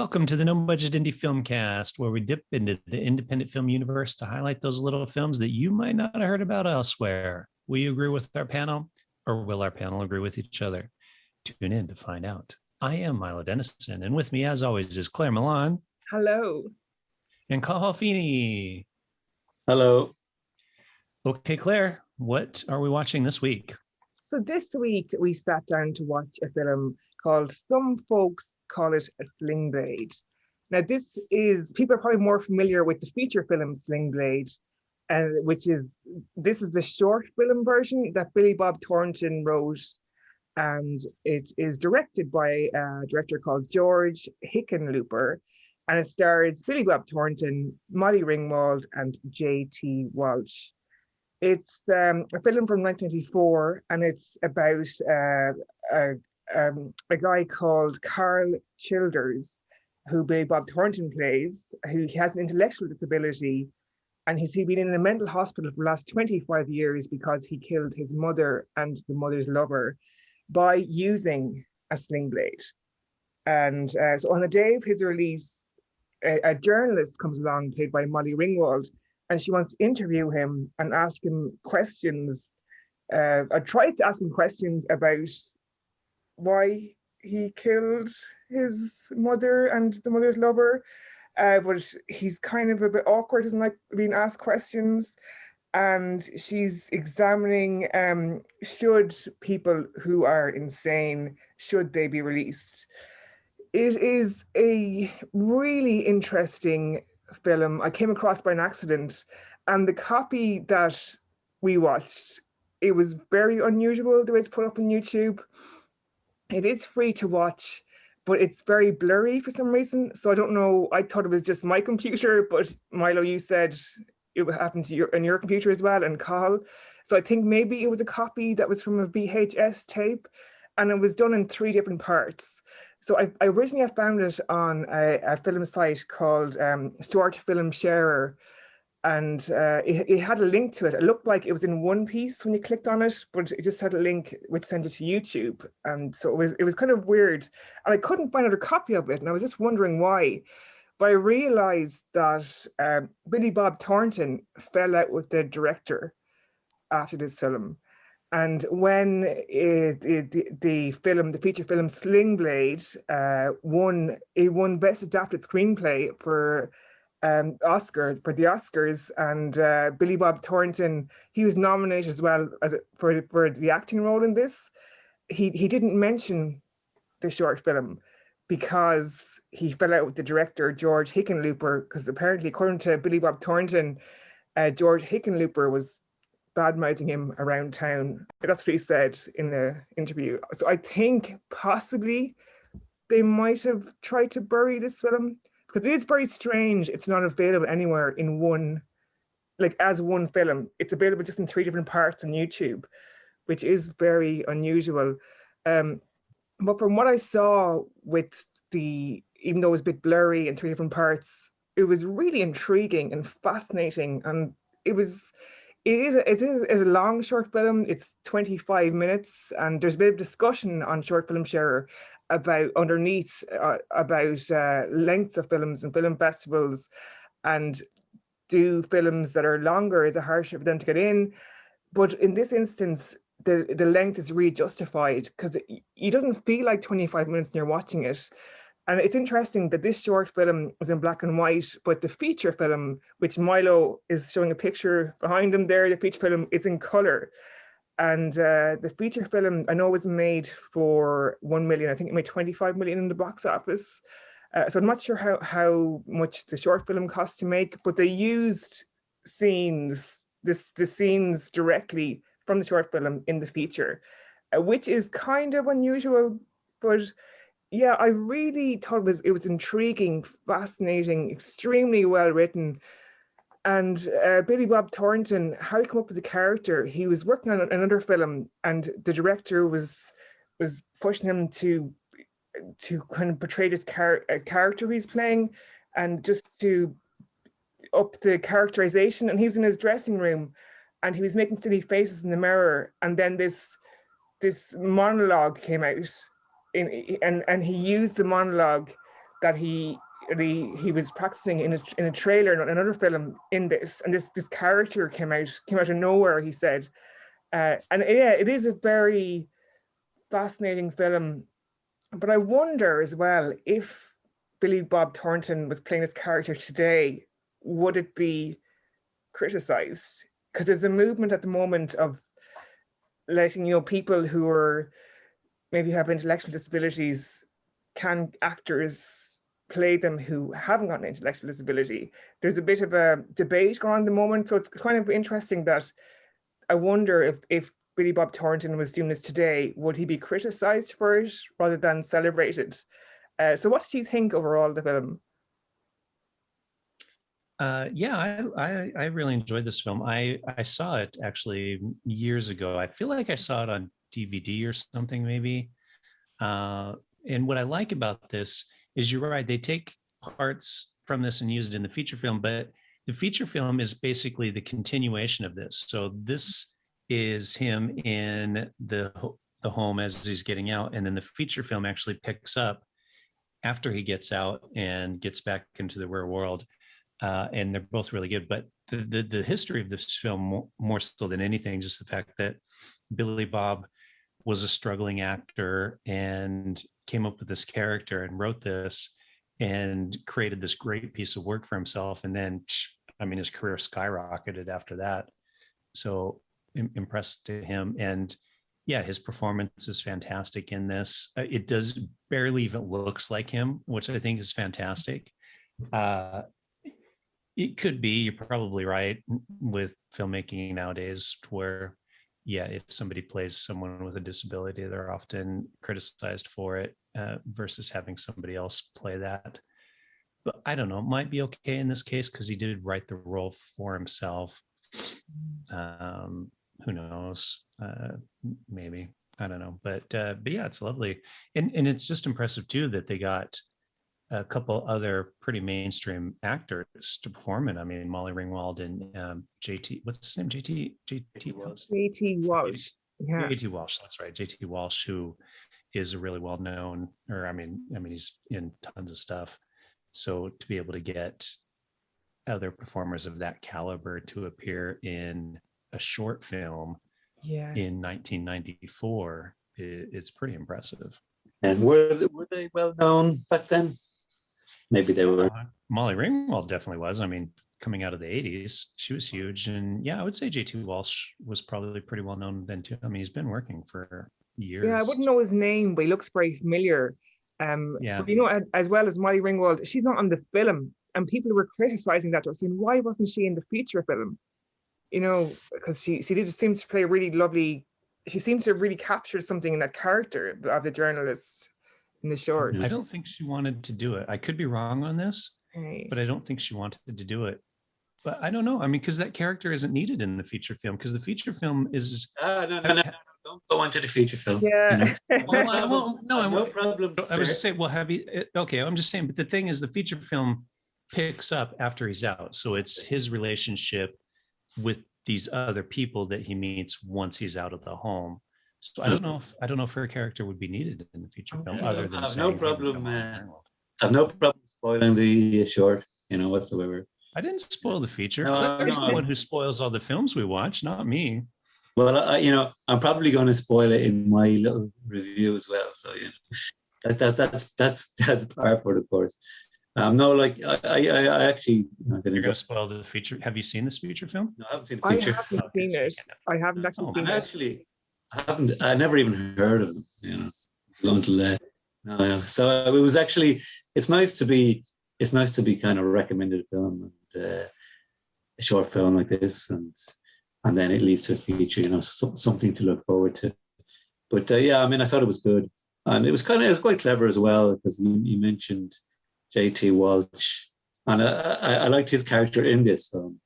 Welcome to the No Budget Indie Filmcast, where we dip into the independent film universe to highlight those little films that you might not have heard about elsewhere. Will you agree with our panel, or will our panel agree with each other? Tune in to find out. I am Milo Dennison, and with me, as always, is Claire Milan. Hello. And Cathal Feeney. Hello. Okay, Claire, what are we watching this week? So this week we sat down to watch a film called Some Folks Call It a Sling Blade. Now this is, people are probably more familiar with the feature film Sling Blade, this is the short film version that Billy Bob Thornton wrote, and it is directed by a director called George Hickenlooper, and it stars Billy Bob Thornton, Molly Ringwald, and J.T. Walsh. It's a film from 1994, and it's about a guy called Carl Childers, who Billy Bob Thornton plays, who has an intellectual disability, and he's been in a mental hospital for the last 25 years because he killed his mother and the mother's lover by using a sling blade. And so on the day of his release, a journalist comes along, played by Molly Ringwald, and she wants to interview him and ask him questions, or tries to ask him questions about why he killed his mother and the mother's lover. But he's kind of a bit awkward, doesn't like being asked questions. And she's examining, should people who are insane, should they be released? It is a really interesting film I came across by an accident, and the copy that we watched, it was very unusual the way it's put up on YouTube. It is free to watch, but it's very blurry for some reason. So I don't know, I thought it was just my computer, but Milo, you said it happened to your computer as well, and Carl. So I think maybe it was a copy that was from a VHS tape, and it was done in 3 different parts. So I originally found it on a film site called Short Film Sharer, and it had a link to it. It looked like it was in one piece when you clicked on it, but it just had a link which sent it to YouTube. And so it was kind of weird. And I couldn't find another copy of it, and I was just wondering why. But I realized that Billy Bob Thornton fell out with the director after this film. And when the feature film Sling Blade won Best Adapted Screenplay for the Oscars, and Billy Bob Thornton, he was nominated as well for the acting role in this. He didn't mention the short film because he fell out with the director George Hickenlooper, because apparently, according to Billy Bob Thornton, George Hickenlooper was bad-mouthing him around town. That's what he said in the interview. So I think possibly they might have tried to bury this film, because it is very strange it's not available anywhere in one film. It's available just in 3 different parts on YouTube, which is very unusual. But from what I saw even though it was a bit blurry in 3 different parts, it was really intriguing and fascinating. And it is a long short film. It's 25 minutes, and there's a bit of discussion on Short Film Sharer about lengths of films and film festivals, and do films that are longer, is it harsher for them to get in? But in this instance, the length is really justified, because it doesn't feel like 25 minutes when you're watching it. And it's interesting that this short film is in black and white, but the feature film, which Milo is showing a picture behind him there, the feature film is in color. And the feature film, I know, was made for 1 million. I think it made 25 million in the box office. So I'm not sure how much the short film cost to make, but they used the scenes directly from the short film in the feature, which is kind of unusual. But yeah, I really thought it was intriguing, fascinating, extremely well written. And Billy Bob Thornton, how he came up with the character, he was working on another film, and the director was pushing him to kind of portray this character he's playing, and just to up the characterization. And he was in his dressing room, and he was making silly faces in the mirror, and then this monologue came out, and he used the monologue that he was practicing in a trailer in another film in this, and this character came out of nowhere, he said. And yeah, it is a very fascinating film. But I wonder as well, if Billy Bob Thornton was playing this character today, would it be criticized? Because there's a movement at the moment of letting, people who are maybe have intellectual disabilities, can actors play them who haven't got an intellectual disability? There's a bit of a debate going on at the moment. So it's kind of interesting that I wonder if Billy Bob Thornton was doing this today, would he be criticized for it rather than celebrated? So what did you think overall of the film? Yeah, I really enjoyed this film. I saw it actually years ago. I feel like I saw it on DVD or something maybe. And what I like about this is, you're right, they take parts from this and use it in the feature film, but the feature film is basically the continuation of this. So this is him in the home as he's getting out, and then the feature film actually picks up after he gets out and gets back into the real world. And they're both really good. But the history of this film, more so than anything, just the fact that Billy Bob was a struggling actor and came up with this character and wrote this and created this great piece of work for himself. And then, I mean, his career skyrocketed after that. So impressed to him. And yeah, his performance is fantastic in this. It does barely even looks like him, which I think is fantastic. It could be, you're probably right, with filmmaking nowadays, where, yeah, if somebody plays someone with a disability, they're often criticized for it versus having somebody else play that. But I don't know, it might be okay in this case because he did write the role for himself. Who knows? Maybe, I don't know. But yeah, it's lovely, and it's just impressive too that they got a couple other pretty mainstream actors to perform it. I mean, Molly Ringwald and JT, what's his name? JT Walsh. JT Walsh. Yeah. JT Walsh, that's right. JT Walsh, who is a really well-known, or I mean, he's in tons of stuff. So to be able to get other performers of that caliber to appear in a short film in 1994, it's pretty impressive. And were they well known back then? Maybe they were. Molly Ringwald definitely was. I mean, coming out of the 80s, she was huge. And yeah, I would say JT Walsh was probably pretty well known then too. I mean, he's been working for years. Yeah, I wouldn't know his name, but he looks very familiar. Yeah. But, as well as Molly Ringwald, she's not on the film. And people were criticizing that. They were saying, why wasn't she in the feature film? Because she did seem to play a really lovely, she seems to have really captured something in that character of the journalist in the short. I don't think she wanted to do it. I could be wrong on this, but I don't think she wanted to do it. But I don't know. I mean, because that character isn't needed in the feature film, because the feature film is... No. Don't go into the feature film. Yeah. No problem. I was just saying, well, okay, I'm just saying, but the thing is, the feature film picks up after he's out. So it's his relationship with these other people that he meets once he's out of the home. So I don't know if her character would be needed in the feature film, other than I've no problem spoiling the short, whatsoever. I didn't spoil the feature. Claire's the one who spoils all the films we watch, not me. Well, I'm probably going to spoil it in my little review as well. So that's part of it, of course. I actually. You're going to spoil the feature. Have you seen this feature film? No, I haven't seen the feature. I haven't seen it. I haven't actually seen it. Actually, I never even heard of them. Until that. No. So it was actually. It's nice to be kind of recommended a film and a short film like this, and then it leads to a feature. Something to look forward to. But I thought it was good, and it was quite clever as well, because you mentioned JT Walsh, and I liked his character in this film.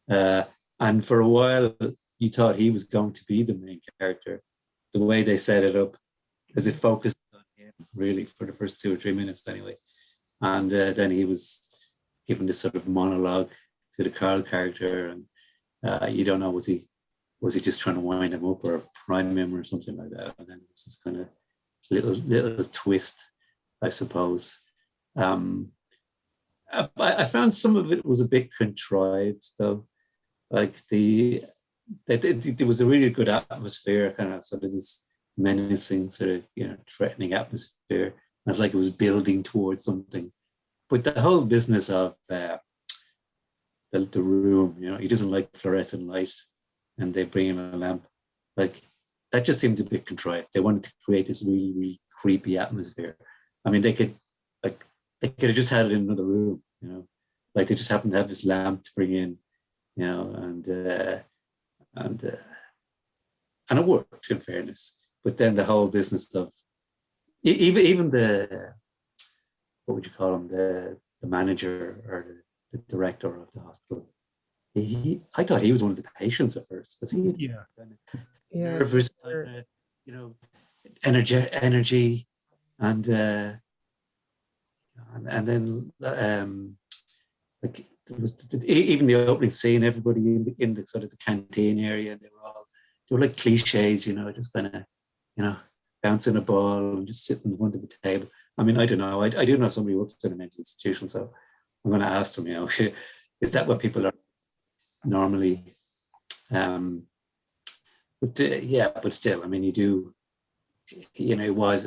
And for a while, you thought he was going to be the main character, the way they set it up, because it focused on him really for the first 2 or 3 minutes anyway. And then he was given this sort of monologue to the Carl character, and you don't know, was he just trying to wind him up or prime him or something like that? And then it was this kind of little twist, I suppose. I found some of it was a bit contrived, though. Like there was a really good atmosphere, kind of sort of this menacing, sort of threatening atmosphere. I was like it was building towards something, but the whole business of the room, he doesn't like fluorescent light, and they bring him a lamp, like that just seemed a bit contrived. They wanted to create this really, really creepy atmosphere. I mean, they could have just had it in another room, like they just happened to have this lamp to bring in, and it worked, in fairness. But then the whole business of even the, what would you call him, the manager or the director of the hospital, I thought he was one of the patients at first, because he nervous, energy, and then like there was even the opening scene, everybody in the sort of the canteen area, they were like cliches, just kind of bouncing a ball and just sitting in front of the table. I mean, I don't know. I do know somebody who works in a mental institution, so I'm going to ask them, is that what people are normally? But still, I mean, it was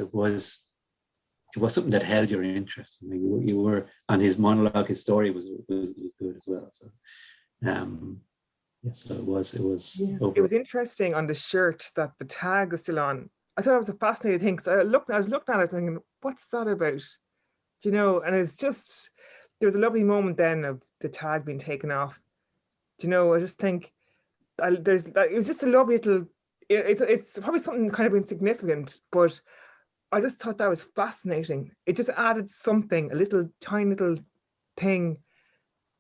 something that held your interest. I mean, you were, and his monologue, his story was good as well. So, so it was. Yeah. It was interesting on the shirt that the tag was still on. I thought it was a fascinating thing, because I was looking at it thinking, what's that about? And it's just, there was a lovely moment then of the tag being taken off. I just think it was just a lovely little, it's probably something kind of insignificant, but I just thought that was fascinating. It just added something, a tiny little thing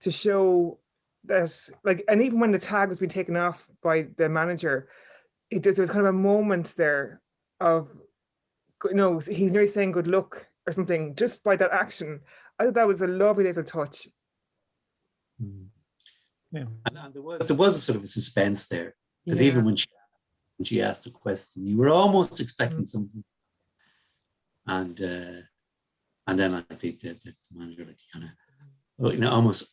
to show that, like, and even when the tag was being taken off by the manager, there was kind of a moment there of, he's nearly saying good luck or something just by that action. I thought that was a lovely little touch. Yeah, and there was a sort of a suspense there, because even when she asked the question, you were almost expecting something, and then I think the manager, like, kind of, almost,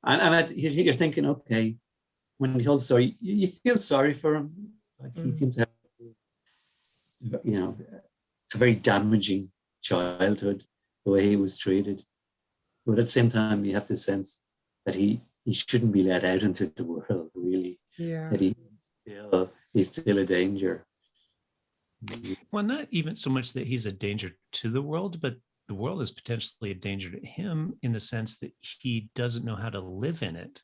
and you're thinking, okay, when he told the story, you feel sorry for him. Like, he seemed to have, a very damaging childhood, the way he was treated. But at the same time, you have to sense that he shouldn't be let out into the world, really. Yeah. That he's still a danger. Well, not even so much that he's a danger to the world, but the world is potentially a danger to him, in the sense that he doesn't know how to live in it.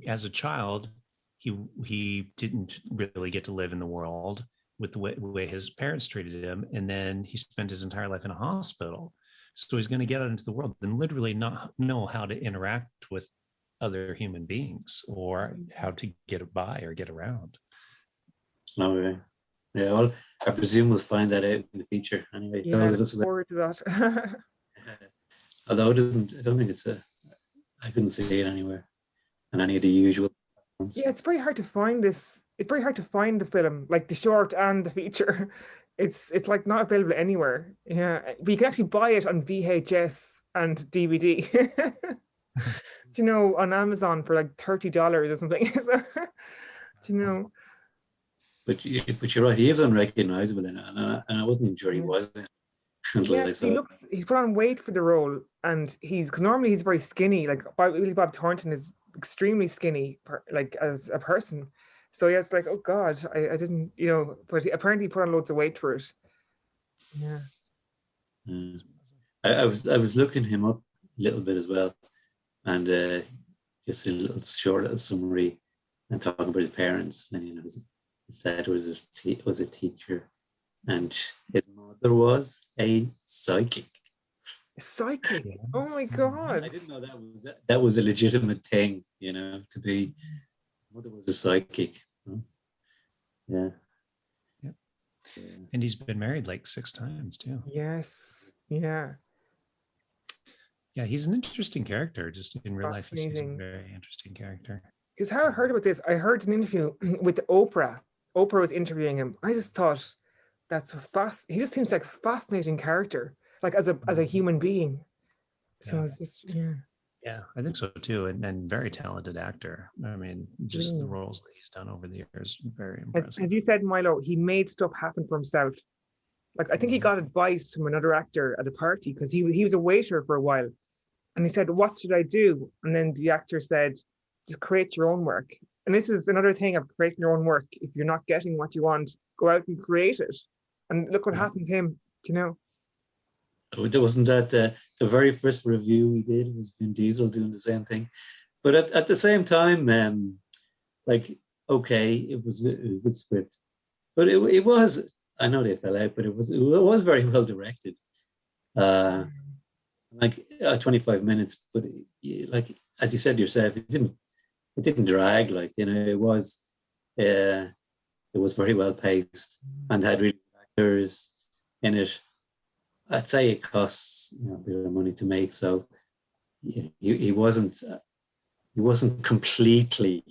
As a child, he didn't really get to live in the world with the way his parents treated him, and then he spent his entire life in a hospital. So he's going to get out into the world and literally not know how to interact with other human beings, or how to get by or get around. Okay. Yeah, well, I presume we'll find that out in the future. Anyway, yeah, I look forward to that. Although I don't think I couldn't see it anywhere on any of the usual platforms. Yeah, it's very hard to find this. It's very hard to find the film, like the short and the feature. It's like not available anywhere. Yeah, but you can actually buy it on VHS and DVD. On Amazon for like $30 or something. But you're right. He is unrecognizable in it, and I wasn't even sure he was. He's put on weight for the role, and because normally he's very skinny. Like Billy Bob Thornton is extremely skinny, like as a person. So yeah, it's like, oh God, I didn't, but apparently he put on loads of weight for it. Yeah. I was looking him up a little bit as well, and just a little summary, and talking about his parents. And his dad was a teacher, and his mother was a psychic. A psychic? Oh my God! I didn't know that was a legitimate thing. To be. Mother was a psychic. Yeah. And he's been married like 6 times too. Yes. Yeah. Yeah, he's an interesting character. Just in real life, he's a very interesting character. Because how I heard about this, I heard an interview with Oprah. Oprah was interviewing him. I just thought, that's he just seems like a fascinating character, like as a human being. So Yeah. it's just, yeah. Yeah, I think so too, and very talented actor. I mean, just the Mm. roles that he's done over the years, very As impressive. you said, Milo, he made stuff happen for himself. Like I think he got advice from another actor at a party because he was a waiter for a while, and he said, "What should I do?" And then the actor said, "Just create your own work." And this is another thing of creating your own work. If you're not getting what you want, go out and create it. And look what happened to him. You know? Wasn't that the very first review we did was Vin Diesel doing the same thing? But at the same time, like, okay, it was a good script, but it was, I know they fell out, but it was very well directed. Like 25 minutes, but like as you said yourself, it didn't drag. Like, you know, it was very well paced and had really good actors in it. I'd say it costs, you know, a bit of money to make, so he wasn't completely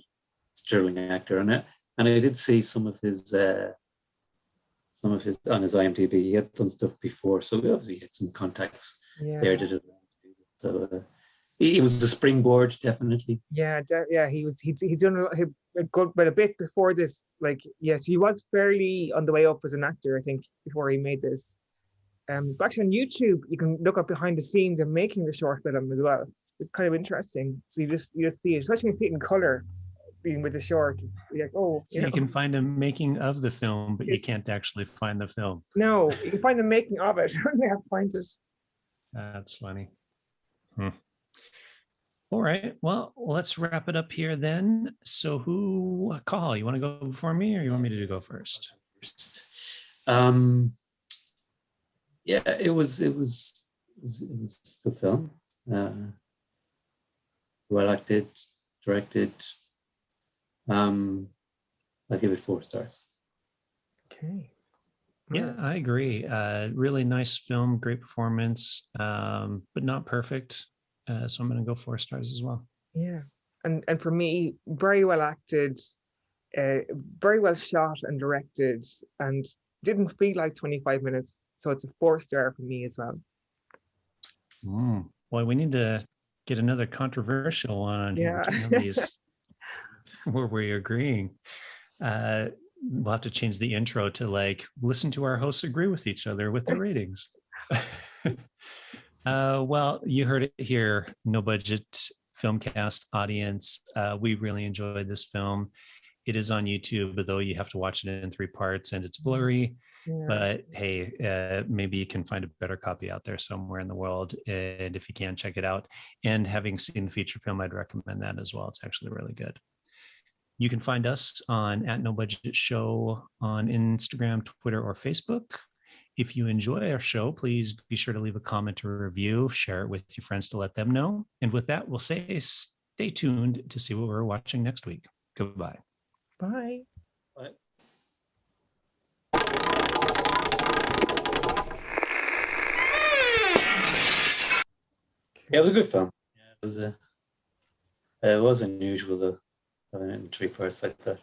sterling actor, and I did see some of his on his IMDb. He had done stuff before, so he obviously had some contacts there. Did it, so he was a springboard, definitely. Yeah, he'd done a good, but a bit before this. Like, yes, he was fairly on the way up as an actor, I think, before he made this. But actually on YouTube, you can look up behind the scenes of making the short film as well. It's kind of interesting. So you just see it, especially when you see it in color, being with the short. It's like, oh, So you can find a making of the film, but you can't actually find the film. No, you can find the making of it. You have to find it. That's funny. All right. Well, let's wrap it up here then. So Cathal, you want to go before me or you want me to go first? Yeah, it was a good film. Well acted, directed. I'll give it 4 stars. Okay. Yeah, I agree. Really nice film, great performance, but not perfect. So I'm going to go 4 stars as well. Yeah, and for me, very well acted, very well shot and directed, and didn't feel like 25 minutes. So it's a 4-star for me as well. Boy, we need to get another controversial one on here. These where we're agreeing. We'll have to change the intro to like, listen to our hosts agree with each other with the ratings. Well, you heard it here, No Budget Filmcast audience. We really enjoyed this film. It is on YouTube, although you have to watch it in 3 parts and it's blurry. Yeah. But hey, maybe you can find a better copy out there somewhere in the world. And if you can, check it out. And having seen the feature film, I'd recommend that as well. It's actually really good. You can find us on @NoBudgetShow on Instagram, Twitter, or Facebook. If you enjoy our show, please be sure to leave a comment or a review, share it with your friends to let them know. And with that, we'll say stay tuned to see what we're watching next week. Goodbye. Bye. Bye. Yeah, it was a good film. Yeah, it was unusual though, having it in 3 parts like that.